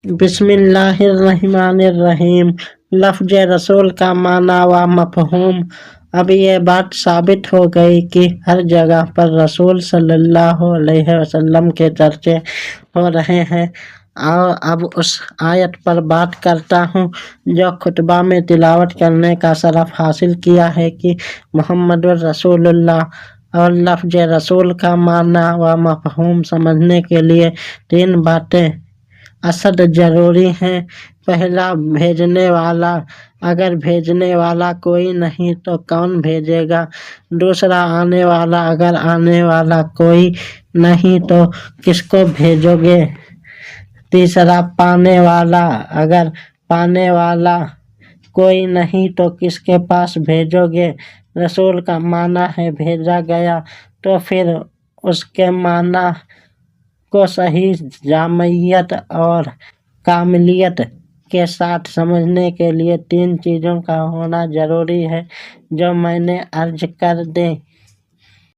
बिस्मिल्लाहिर्रहमानिर्रहीम। लफ्ज़ रसूल का माना व मफ़हूम। अब ये बात साबित हो गई कि हर जगह पर रसूल सल्लल्लाहु अलैहि वसल्लम के चर्चे हो रहे हैं। आओ अब उस आयत पर बात करता हूँ जो खुतबा में तिलावत करने का शरफ हासिल किया है कि मुहम्मदुर रसूलुल्लाह। और लफ्ज़ रसूल का माना व मफ़हूम समझने के लिए 3 बातें असद ज़रूरी हैं। पहला, भेजने वाला। अगर भेजने वाला कोई नहीं तो कौन भेजेगा। दूसरा, आने वाला। अगर आने वाला कोई नहीं तो किसको भेजोगे। तीसरा, पाने वाला। अगर पाने वाला कोई नहीं तो किसके पास भेजोगे। रसूल का माना है भेजा गया, तो फिर उसके माना को सही जामियत और कामिलियत के साथ समझने के लिए 3 चीज़ों का होना ज़रूरी है जो मैंने अर्ज कर दें।